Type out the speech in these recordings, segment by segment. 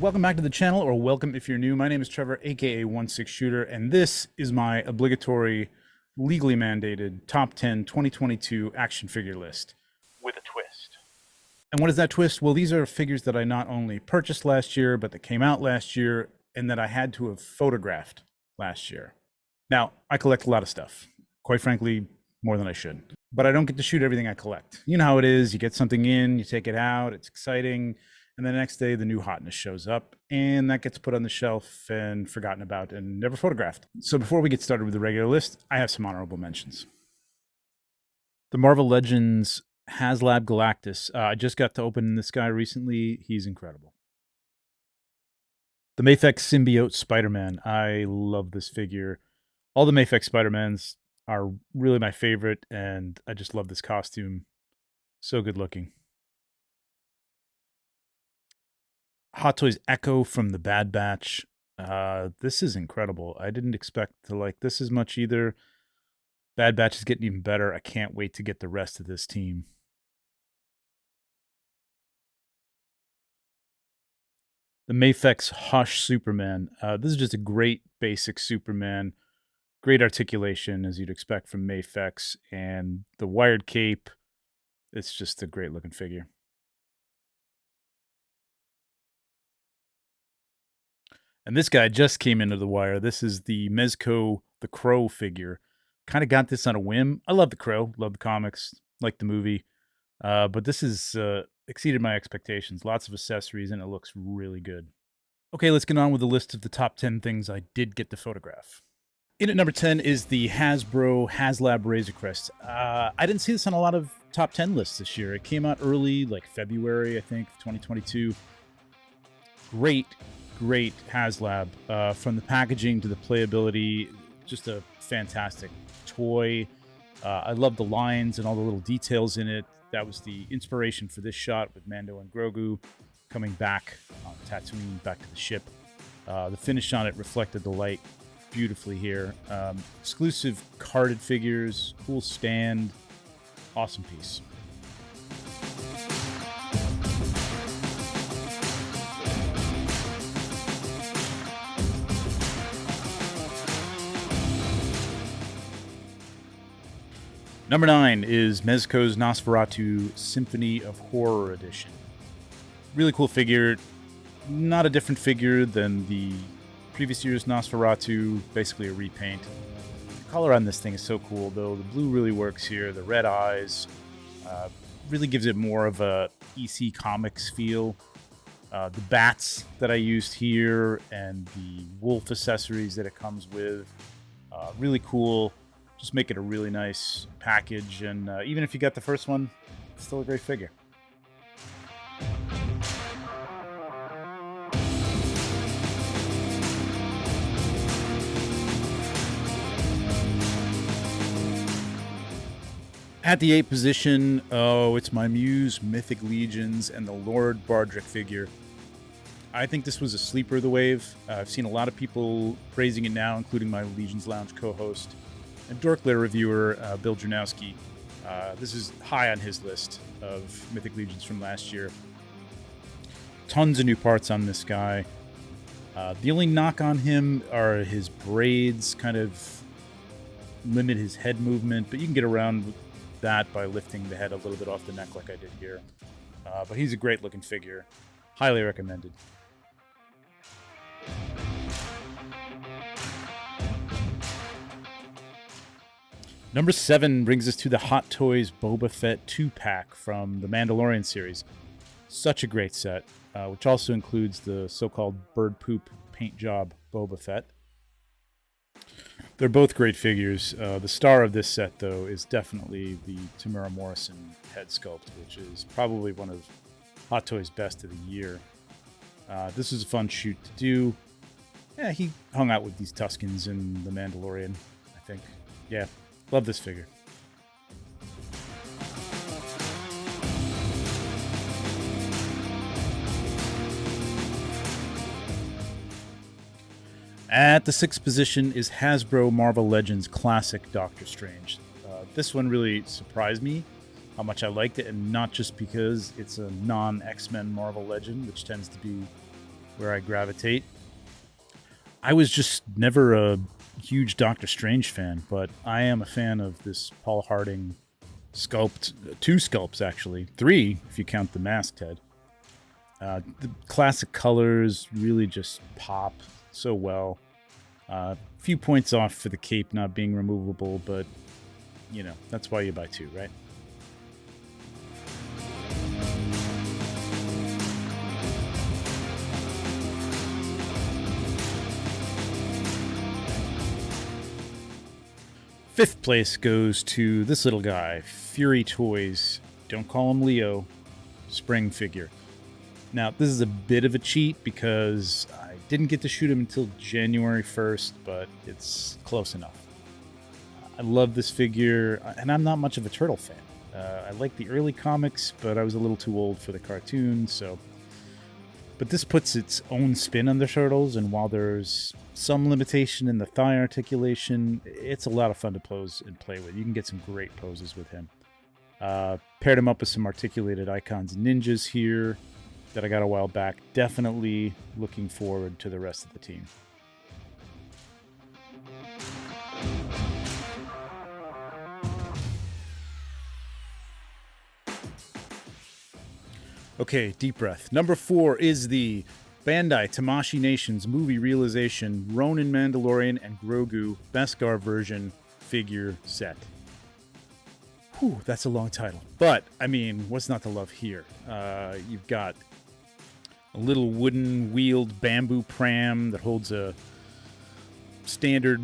welcome back to the channel, or welcome if you're new. My name is Trevor, aka 16Shooter, and this is my obligatory, legally mandated top 10 2022 action figure list with a twist. And what is that twist? Well, these are figures that I not only purchased last year, but that came out last year, and that I had to have photographed last year. Now, I collect a lot of stuff, quite frankly, more than I should, but I don't get to shoot everything I collect. You know how it is. You get something in, you take it out, it's exciting, and the next day the new hotness shows up, and that gets put on the shelf and forgotten about and never photographed. So before we get started with the regular list, I have some honorable mentions. The Marvel Legends HasLab Galactus. I just got to open this guy recently. He's incredible. The Mafex Symbiote Spider-Man. I love this figure. All the Mafex Spider-Mans are really my favorite, and I just love this costume. So good looking. Hot Toys Echo from the Bad Batch. This is incredible. I didn't expect to like this as much either. Bad Batch is getting even better. I can't wait to get the rest of this team. The Mafex Hush Superman. This is just a great basic Superman. Great articulation, as you'd expect from Mafex. And the wired cape, it's just a great looking figure. And this guy just came into the wire. This is the Mesko the Crow figure. Kind of got this on a whim. I love the Crow, love the comics, like the movie. But this is exceeded my expectations. Lots of accessories, and it looks really good. Okay, let's get on with the list of the top 10 things I did get to photograph. In at number 10 is the Hasbro HasLab Razor Crest. I didn't see this on a lot of top 10 lists this year. It came out early, like February, I think, 2022. Great HasLab. From the packaging to the playability, just a fantastic toy. I love the lines and all the little details in it. That was the inspiration for this shot with Mando and Grogu coming back on Tatooine, back to the ship. The finish on it reflected the light beautifully here. Exclusive carded figures, cool stand, awesome piece. Number 9 is Mesko's Nosferatu Symphony of Horror Edition. Really cool figure. Not a different figure than the previous year's Nosferatu, basically a repaint. The color on this thing is so cool, though. The blue really works here. The red eyes really gives it more of a EC Comics feel. The bats that I used here and the wolf accessories that it comes with, really cool. Just make it a really nice package, and even if you got the first one, it's still a great figure. At the 8th position, oh, it's my Muse Mythic Legions and the Lord Bardrick figure. I think this was a sleeper of the wave. I've seen a lot of people praising it now, including my Legions Lounge co-host and Dorklair reviewer, Bill Jernowski. This is high on his list of Mythic Legions from last year. Tons of new parts on this guy. The only knock on him are his braids kind of limit his head movement, but you can get around with that by lifting the head a little bit off the neck like I did here. But he's a great looking figure. Highly recommended. Number 7 brings us to the Hot Toys Boba Fett 2-pack from the Mandalorian series. Such a great set, which also includes the so-called bird poop paint job Boba Fett. They're both great figures. The star of this set, though, is definitely the Tamura Morrison head sculpt, which is probably one of Hot Toys' best of the year. This was a fun shoot to do. Yeah, he hung out with these Tuskens in The Mandalorian, I think. Yeah. Love this figure. At the 6th position is Hasbro Marvel Legends Classic Doctor Strange. This one really surprised me how much I liked it, and not just because it's a non-X-Men Marvel Legend, which tends to be where I gravitate. I was just never a huge Doctor Strange fan, but I am a fan of this Paul Harding sculpt. Two sculpts, actually. Three, if you count the masked head. The classic colors really just pop so well. A few points off for the cape not being removable, but, you know, that's why you buy two, right? Fifth place goes to this little guy, Fury Toys. Don't call him Leo. Spring figure. Now, this is a bit of a cheat because I didn't get to shoot him until January 1st, but it's close enough. I love this figure, and I'm not much of a turtle fan. I like the early comics, but I was a little too old for the cartoons, so... But this puts its own spin on the turtles, and while there's some limitation in the thigh articulation, it's a lot of fun to pose and play with. You can get some great poses with him. Paired him up with some articulated icons ninjas here that I got a while back. Definitely looking forward to the rest of the team. Okay, deep breath. Number 4 is the Bandai Tamashi Nations movie realization Ronin Mandalorian and Grogu Beskar version figure set. Whew, that's a long title. But, I mean, what's not to love here? You've got a little wooden wheeled bamboo pram that holds a standard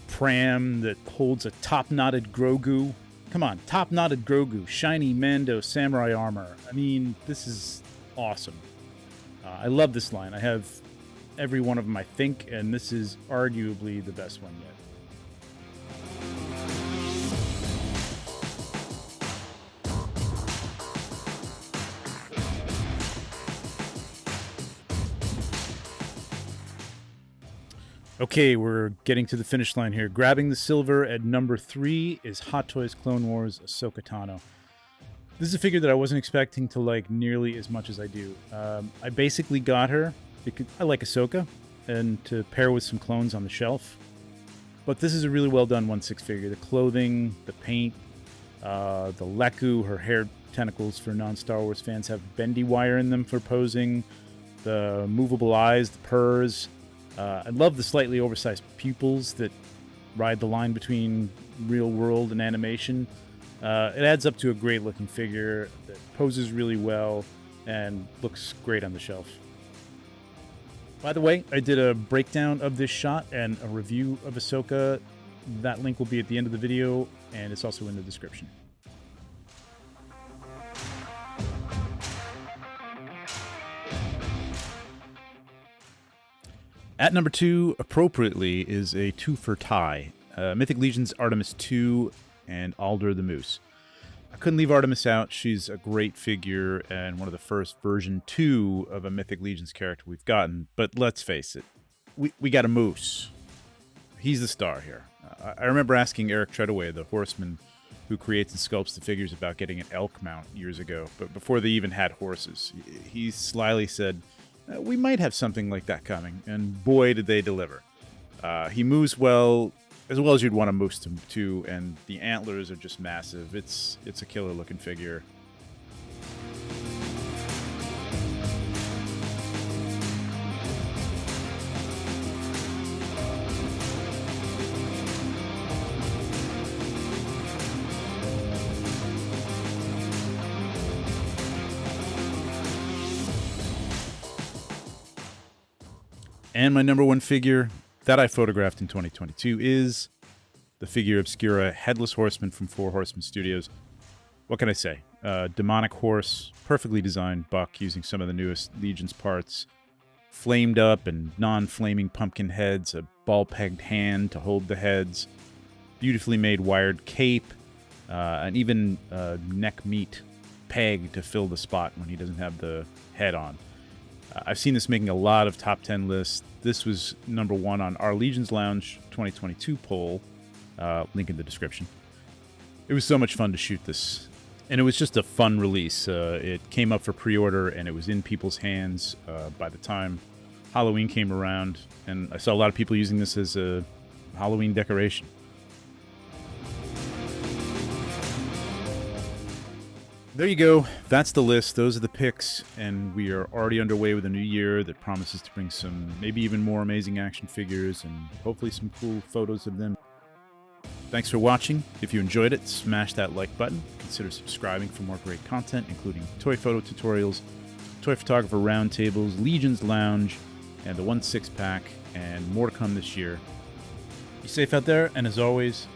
pram that holds a top-knotted Grogu. Come on, top-knotted Grogu, shiny Mando samurai armor. I mean, this is awesome. I love this line. I have every one of them, I think, and this is arguably the best one yet. Okay, we're getting to the finish line here. Grabbing the silver at number 3 is Hot Toys Clone Wars Ahsoka Tano. This is a figure that I wasn't expecting to like nearly as much as I do. I basically got her because I like Ahsoka and to pair with some clones on the shelf. But this is a really well done 1/6 figure. The clothing, the paint, the Leku, her hair tentacles for non-Star Wars fans have bendy wire in them for posing. The movable eyes, the purrs. I love the slightly oversized pupils that ride the line between real world and animation. It adds up to a great looking figure that poses really well and looks great on the shelf. By the way, I did a breakdown of this shot and a review of Ahsoka. That link will be at the end of the video, and it's also in the description. At number 2, appropriately, is a two-for-tie. Mythic Legion's Artemis 2 and Alder the Moose. I couldn't leave Artemis out. She's a great figure and one of the first version 2 of a Mythic Legion's character we've gotten. But let's face it, we got a moose. He's the star here. I remember asking Eric Treadaway, the horseman who creates and sculpts the figures, about getting an elk mount years ago, but before they even had horses. He slyly said, we might have something like that coming, and boy, did they deliver. He moves well as you'd want a moose to, and the antlers are just massive. It's a killer-looking figure. And my number 1 figure that I photographed in 2022 is the figure Obscura Headless Horseman from Four Horsemen Studios. What can I say? Demonic horse, perfectly designed buck using some of the newest Legion's parts. Flamed up and non-flaming pumpkin heads, a ball-pegged hand to hold the heads, beautifully made wired cape, and even a neck meat peg to fill the spot when he doesn't have the head on. I've seen this making a lot of top 10 lists. This was number 1 on our Legion's Lounge 2022 poll. Link in the description. It was so much fun to shoot this. And it was just a fun release. It came up for pre-order and it was in people's hands by the time Halloween came around, and I saw a lot of people using this as a Halloween decoration. There you go. That's the list. Those are the picks, and we are already underway with a new year that promises to bring some, maybe even more amazing action figures, and hopefully some cool photos of them. Thanks for watching. If you enjoyed it, smash that like button. Consider subscribing for more great content, including toy photo tutorials, toy photographer roundtables, Legion's Lounge, and the 1/6 pack, and more to come this year. Be safe out there, and as always,